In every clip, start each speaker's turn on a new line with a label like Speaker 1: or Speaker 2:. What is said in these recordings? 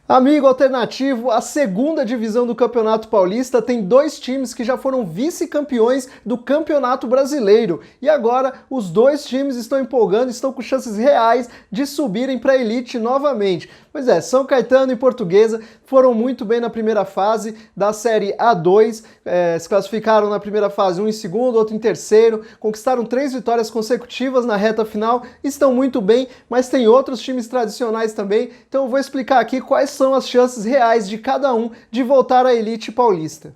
Speaker 1: Amigo alternativo, a segunda divisão do Campeonato Paulista tem dois times que já foram vice-campeões do Campeonato Brasileiro. E agora os dois times estão empolgando, estão com chances reais de subirem para a elite novamente. Pois é, São Caetano e Portuguesa foram muito bem na primeira fase da Série A2, se classificaram na primeira fase, um em segundo, outro em terceiro, conquistaram 3 vitórias consecutivas na reta final, estão muito bem, mas tem outros times tradicionais também, então eu vou explicar aqui quais são as chances reais de cada um de voltar à elite paulista.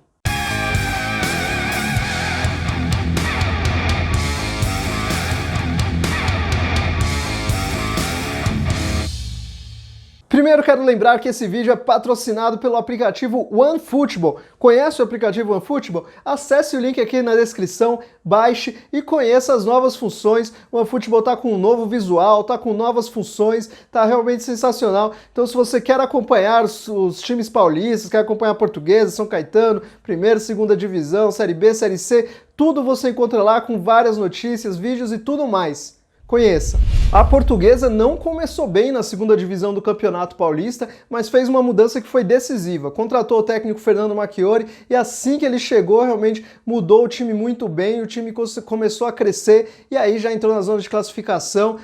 Speaker 1: Primeiro quero lembrar que esse vídeo é patrocinado pelo aplicativo OneFootball. Conhece o aplicativo OneFootball? Acesse o link aqui na descrição, baixe e conheça as novas funções. O OneFootball tá com um novo visual, tá com novas funções, tá realmente sensacional. Então se você quer acompanhar os times paulistas, quer acompanhar a Portuguesa, São Caetano, primeira, segunda divisão, Série B, Série C, tudo você encontra lá com várias notícias, vídeos e tudo mais. Conheça. A Portuguesa não começou bem na segunda divisão do Campeonato Paulista, mas fez uma mudança que foi decisiva. Contratou o técnico Fernando Macchiori e assim que ele chegou, realmente mudou o time muito bem, o time começou a crescer e aí já entrou na zona de classificação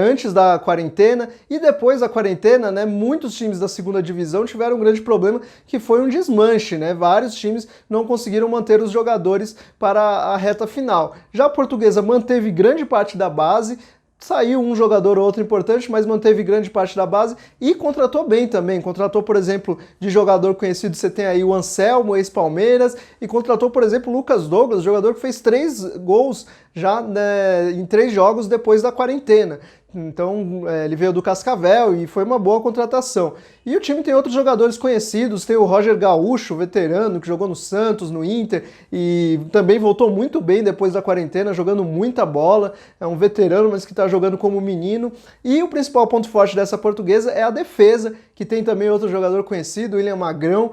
Speaker 1: antes da quarentena e depois da quarentena, né, muitos times da segunda divisão tiveram um grande problema que foi um desmanche, né? Vários times não conseguiram manter os jogadores para a reta final. Já a Portuguesa manteve grande parte da base, saiu um jogador ou outro importante, mas manteve grande parte da base e contratou bem também. Contratou, por exemplo, de jogador conhecido, você tem aí o Anselmo, ex-Palmeiras, e contratou, por exemplo, o Lucas Douglas, jogador que fez 3 gols já, né, em 3 jogos depois da quarentena. Então ele veio do Cascavel e foi uma boa contratação. E o time tem outros jogadores conhecidos, tem o Roger Gaúcho, veterano, que jogou no Santos, no Inter, e também voltou muito bem depois da quarentena, jogando muita bola. É um veterano, mas que está jogando como menino. E o principal ponto forte dessa Portuguesa é a defesa, que tem também outro jogador conhecido, William Magrão,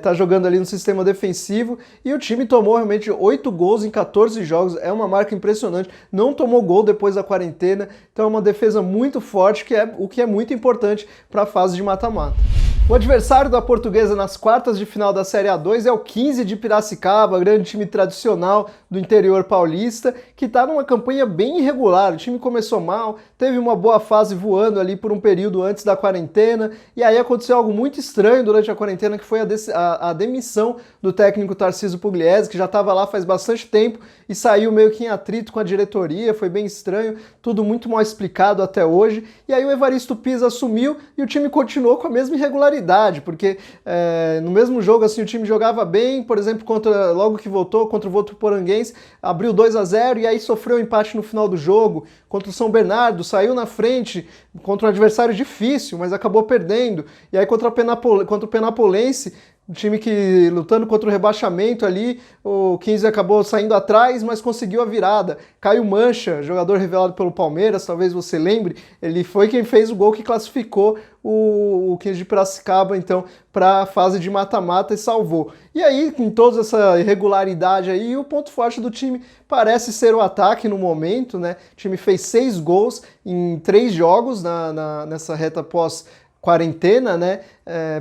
Speaker 1: tá jogando ali no sistema defensivo. E o time tomou realmente 8 gols em 14 jogos, é uma marca impressionante. Não tomou gol depois da quarentena, então é uma defesa muito forte, o que é muito importante para a fase de mata-mata. O adversário da Portuguesa nas quartas de final da Série A2 é o 15 de Piracicaba, grande time tradicional do interior paulista, que está numa campanha bem irregular. O time começou mal, teve uma boa fase voando ali por um período antes da quarentena, e aí aconteceu algo muito estranho durante a quarentena, que foi a demissão do técnico Tarcísio Pugliese, que já estava lá faz bastante tempo e saiu meio que em atrito com a diretoria, foi bem estranho, tudo muito mal explicado até hoje, e aí o Evaristo Pisa assumiu e o time continuou com a mesma irregularidade, porque no mesmo jogo assim o time jogava bem, por exemplo, logo que voltou contra o Votuporanguense, abriu 2-0 e aí sofreu um empate no final do jogo, contra o São Bernardo, saiu na frente contra um adversário difícil, mas acabou perdendo, e aí contra o Penapolense, um time que lutando contra o rebaixamento ali, o 15 acabou saindo atrás, mas conseguiu a virada. Caio Mancha, jogador revelado pelo Palmeiras, talvez você lembre, ele foi quem fez o gol que classificou o 15 de Piracicaba, então, para a fase de mata-mata e salvou. E aí, com toda essa irregularidade aí, o ponto forte do time parece ser o ataque no momento, né? O time fez 6 gols em 3 jogos nessa reta pós-quarentena, né?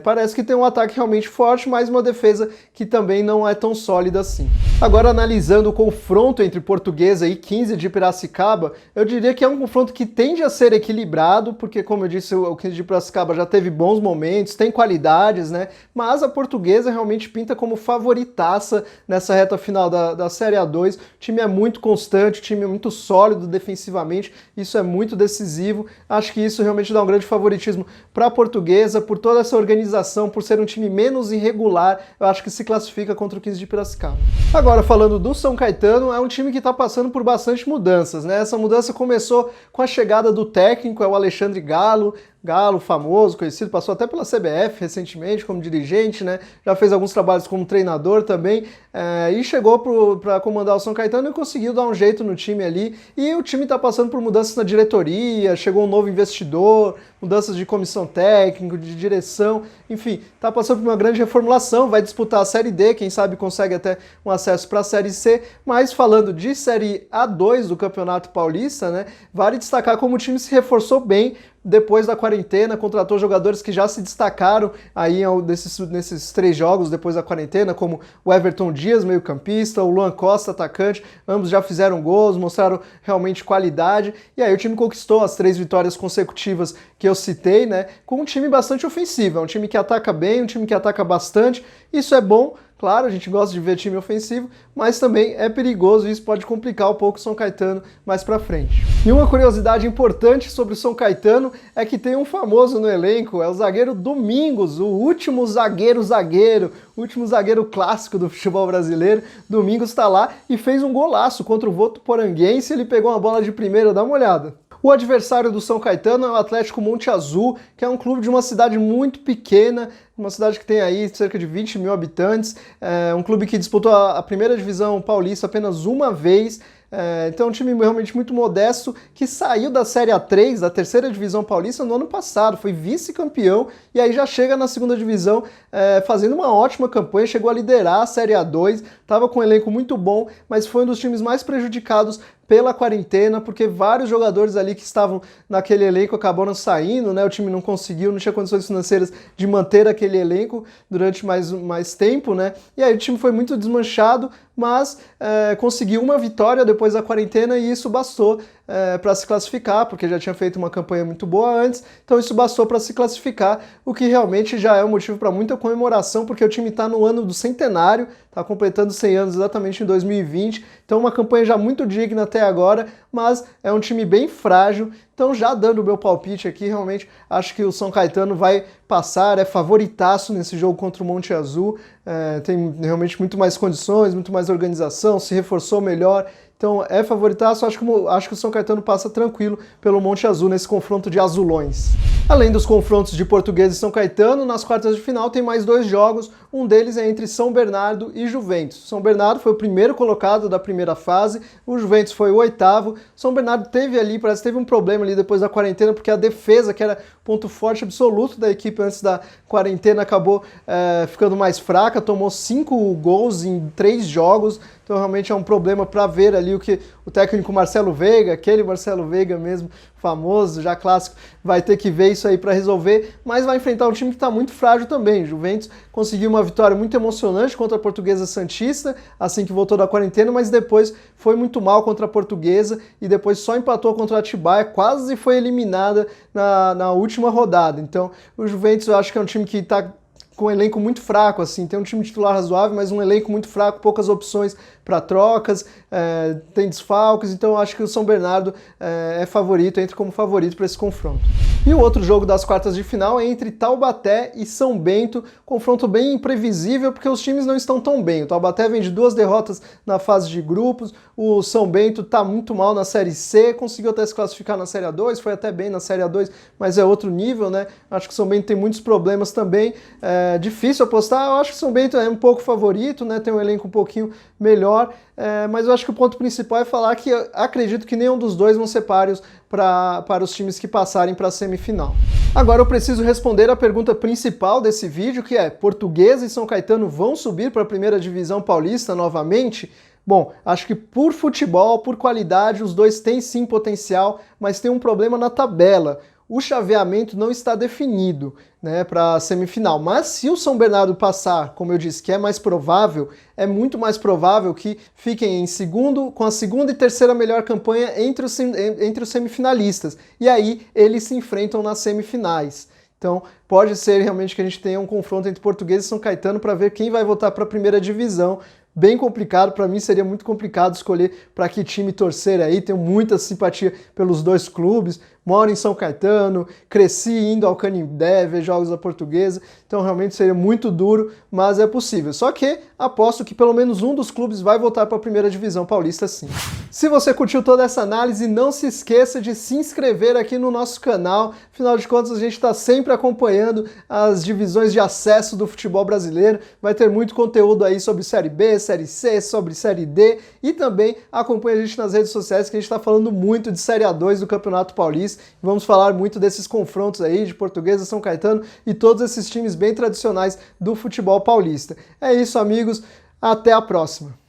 Speaker 1: Parece que tem um ataque realmente forte, mas uma defesa que também não é tão sólida assim. Agora, analisando o confronto entre Portuguesa e 15 de Piracicaba, eu diria que é um confronto que tende a ser equilibrado, porque, como eu disse, o 15 de Piracicaba já teve bons momentos, tem qualidades, né? Mas a Portuguesa realmente pinta como favoritaça nessa reta final da Série A2. O time é muito constante, o time é muito sólido defensivamente, isso é muito decisivo. Acho que isso realmente dá um grande favoritismo para a Portuguesa, por toda essa organização, por ser um time menos irregular, eu acho que se classifica contra o 15 de Piracicaba. Agora, falando do São Caetano, é um time que está passando por bastante mudanças, né? Essa mudança começou com a chegada do técnico, é o Alexandre Galo, famoso, conhecido, passou até pela CBF recentemente como dirigente, né? Já fez alguns trabalhos como treinador também, e chegou para comandar o São Caetano e conseguiu dar um jeito no time ali. E o time está passando por mudanças na diretoria, chegou um novo investidor, mudanças de comissão técnica, de direção, enfim, está passando por uma grande reformulação, vai disputar a Série D, quem sabe consegue até um acesso para a Série C, mas falando de Série A2 do Campeonato Paulista, né, vale destacar como o time se reforçou bem depois da quarentena, contratou jogadores que já se destacaram aí nesses 3 jogos depois da quarentena, como o Everton Dias, meio-campista, o Luan Costa, atacante, ambos já fizeram gols, mostraram realmente qualidade, e aí o time conquistou as 3 vitórias consecutivas que eu citei, né, com um time bastante ofensivo, é um time que ataca bem, um time que ataca bastante, isso é bom. Claro, a gente gosta de ver time ofensivo, mas também é perigoso e isso pode complicar um pouco o São Caetano mais pra frente. E uma curiosidade importante sobre o São Caetano é que tem um famoso no elenco, é o zagueiro Domingos, o último zagueiro clássico do futebol brasileiro. Domingos tá lá e fez um golaço contra o Votuporanguense, ele pegou uma bola de primeira, dá uma olhada. O adversário do São Caetano é o Atlético Monte Azul, que é um clube de uma cidade muito pequena, uma cidade que tem aí cerca de 20 mil habitantes, um clube que disputou a primeira divisão paulista apenas uma vez, então é um time realmente muito modesto, que saiu da Série A3, da terceira divisão paulista, no ano passado, foi vice-campeão, e aí já chega na segunda divisão fazendo uma ótima campanha, chegou a liderar a Série A2, estava com um elenco muito bom, mas foi um dos times mais prejudicados pela quarentena, porque vários jogadores ali que estavam naquele elenco acabaram saindo, né? O time não conseguiu, não tinha condições financeiras de manter aquele elenco durante mais tempo, né? E aí o time foi muito desmanchado, mas conseguiu uma vitória depois da quarentena e isso bastou para se classificar, porque já tinha feito uma campanha muito boa antes, então isso bastou para se classificar, o que realmente já é um motivo para muita comemoração, porque o time está no ano do centenário, está completando 100 anos exatamente em 2020, então uma campanha já muito digna até agora, mas é um time bem frágil, então já dando o meu palpite aqui, realmente acho que o São Caetano vai passar, é favoritaço nesse jogo contra o Monte Azul, tem realmente muito mais condições, muito mais organização, se reforçou melhor, então é favoritaço, acho que o São Caetano passa tranquilo pelo Monte Azul nesse confronto de azulões. Além dos confrontos de Portuguesa e São Caetano, nas quartas de final tem mais 2 jogos, um deles é entre São Bernardo e Juventus. São Bernardo foi o primeiro colocado da primeira fase, o Juventus foi o 8º. São Bernardo parece que teve um problema ali depois da quarentena, porque a defesa, que era ponto forte absoluto da equipe antes da quarentena, acabou ficando mais fraca, tomou 5 gols em 3 jogos, então realmente é um problema para ver ali o que o técnico Marcelo Veiga, aquele Marcelo Veiga mesmo, famoso, já clássico, vai ter que ver isso aí para resolver, mas vai enfrentar um time que está muito frágil também. O Juventus conseguiu uma vitória muito emocionante contra a Portuguesa Santista, assim que voltou da quarentena, mas depois foi muito mal contra a Portuguesa e depois só empatou contra a Atibaia, quase foi eliminada na última rodada. Então o Juventus eu acho que é um time que está com um elenco muito fraco, assim, tem um time titular razoável, mas um elenco muito fraco, poucas opções para trocas, tem desfalques, então eu acho que o São Bernardo é favorito, entra como favorito para esse confronto. E o outro jogo das quartas de final é entre Taubaté e São Bento, confronto bem imprevisível porque os times não estão tão bem. O Taubaté vem de 2 derrotas na fase de grupos, o São Bento está muito mal na Série C, conseguiu até se classificar na Série A2, foi até bem na Série A2, mas é outro nível, né? Acho que o São Bento tem muitos problemas também, difícil apostar, eu acho que o São Bento é um pouco favorito, né? Tem um elenco um pouquinho melhor, mas eu acho que o ponto principal é falar que eu acredito que nenhum dos dois vão ser páreos para os times que passarem para a semifinal. Agora eu preciso responder a pergunta principal desse vídeo, que é: Portuguesa e São Caetano vão subir para a primeira divisão paulista novamente? Bom, acho que por futebol, por qualidade, os dois têm sim potencial, mas tem um problema na tabela. O chaveamento não está definido, né, para a semifinal, mas se o São Bernardo passar, como eu disse, que é mais provável, é muito mais provável que fiquem em segundo, com a segunda e terceira melhor campanha entre os semifinalistas, e aí eles se enfrentam nas semifinais. Então pode ser realmente que a gente tenha um confronto entre Portuguesa e São Caetano para ver quem vai voltar para a primeira divisão. Bem complicado, para mim seria muito complicado escolher para que time torcer aí, tenho muita simpatia pelos dois clubes, moro em São Caetano, cresci indo ao Canindé, ver jogos da Portuguesa, então realmente seria muito duro, mas é possível. Só que aposto que pelo menos um dos clubes vai voltar para a primeira divisão paulista sim. Se você curtiu toda essa análise, não se esqueça de se inscrever aqui no nosso canal, afinal de contas a gente está sempre acompanhando as divisões de acesso do futebol brasileiro, vai ter muito conteúdo aí sobre Série B, Série C, sobre Série D, e também acompanha a gente nas redes sociais, que a gente está falando muito de Série A2 do Campeonato Paulista. Vamos falar muito desses confrontos aí de Portuguesa, São Caetano e todos esses times bem tradicionais do futebol paulista. É isso, amigos. Até a próxima.